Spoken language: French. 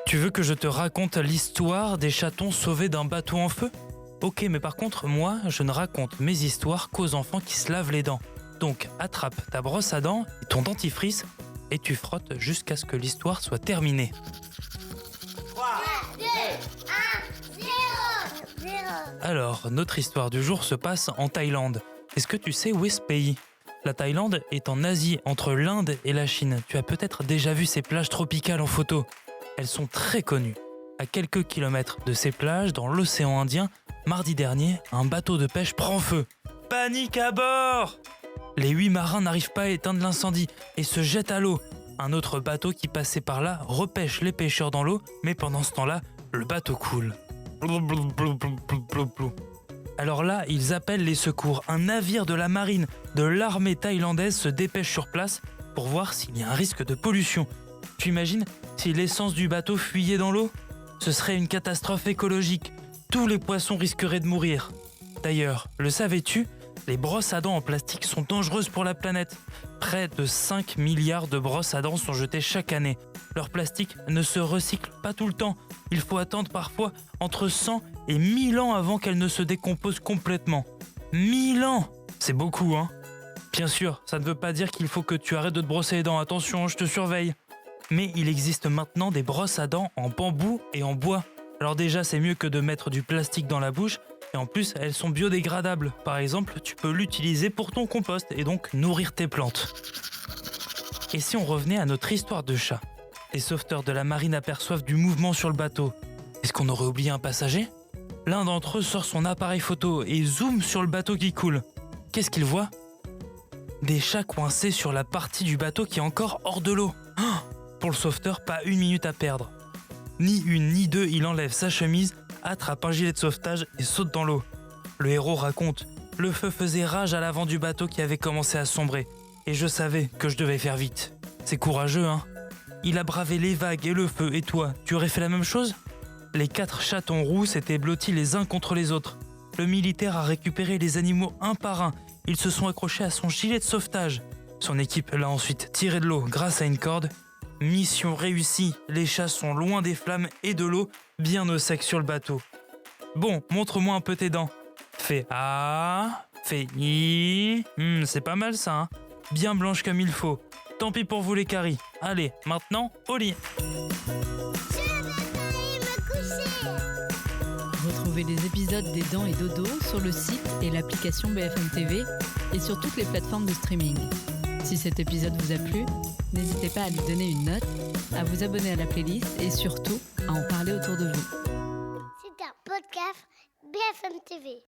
Tu veux que je te raconte l'histoire des chatons sauvés d'un bateau en feu? Ok, mais par contre, moi, je ne raconte mes histoires qu'aux enfants qui se lavent les dents. Donc, attrape ta brosse à dents et ton dentifrice et tu frottes jusqu'à ce que l'histoire soit terminée. 3, 2, 1, 0. Alors, notre histoire du jour se passe en Thaïlande. Est-ce que tu sais où est ce pays? La Thaïlande est en Asie, entre l'Inde et la Chine. Tu as peut-être déjà vu ces plages tropicales en photo. Elles sont très connues. À quelques kilomètres de ces plages, dans l'océan Indien, mardi dernier, un bateau de pêche prend feu. Panique à bord! Les 8 marins n'arrivent pas à éteindre l'incendie et se jettent à l'eau. Un autre bateau qui passait par là repêche les pêcheurs dans l'eau, mais pendant ce temps-là, le bateau coule. Alors là, ils appellent les secours. Un navire de la marine de l'armée thaïlandaise se dépêche sur place pour voir s'il y a un risque de pollution. Tu imagines si l'essence du bateau fuyait dans l'eau? Ce serait une catastrophe écologique. Tous les poissons risqueraient de mourir. D'ailleurs, le savais-tu? Les brosses à dents en plastique sont dangereuses pour la planète. Près de 5 milliards de brosses à dents sont jetées chaque année. Leur plastique ne se recycle pas tout le temps. Il faut attendre parfois entre 100 et 1000 ans avant qu'elles ne se décomposent complètement. 1000 ans! C'est beaucoup, hein? Bien sûr, ça ne veut pas dire qu'il faut que tu arrêtes de te brosser les dents. Attention, je te surveille. Mais il existe maintenant des brosses à dents en bambou et en bois. Alors déjà, c'est mieux que de mettre du plastique dans la bouche. Et en plus, elles sont biodégradables. Par exemple, tu peux l'utiliser pour ton compost et donc nourrir tes plantes. Et si on revenait à notre histoire de chat? Les sauveteurs de la marine aperçoivent du mouvement sur le bateau. Est-ce qu'on aurait oublié un passager? L'un d'entre eux sort son appareil photo et zoome sur le bateau qui coule. Qu'est-ce qu'il voit? Des chats coincés sur la partie du bateau qui est encore hors de l'eau. Pour le sauveteur, pas une minute à perdre. Ni une ni deux, il enlève sa chemise, attrape un gilet de sauvetage et saute dans l'eau. Le héros raconte: le feu faisait rage à l'avant du bateau qui avait commencé à sombrer. Et je savais que je devais faire vite. C'est courageux, hein? Il a bravé les vagues et le feu, et toi, tu aurais fait la même chose? Les 4 chatons roux s'étaient blottis les uns contre les autres. Le militaire a récupéré les animaux un par un. Ils se sont accrochés à son gilet de sauvetage. Son équipe l'a ensuite tiré de l'eau grâce à une corde. Mission réussie, les chats sont loin des flammes et de l'eau, bien au sec sur le bateau. Bon, montre-moi un peu tes dents. Fais A, fais I. C'est pas mal ça, hein? Bien blanche comme il faut. Tant pis pour vous les caries. Allez, maintenant, au lit. Je vais aller me coucher. Retrouvez les épisodes des Dents et Dodo sur le site et l'application BFM TV et sur toutes les plateformes de streaming. Si cet épisode vous a plu, n'hésitez pas à lui donner une note, à vous abonner à la playlist et surtout à en parler autour de vous. C'est un podcast BFM TV.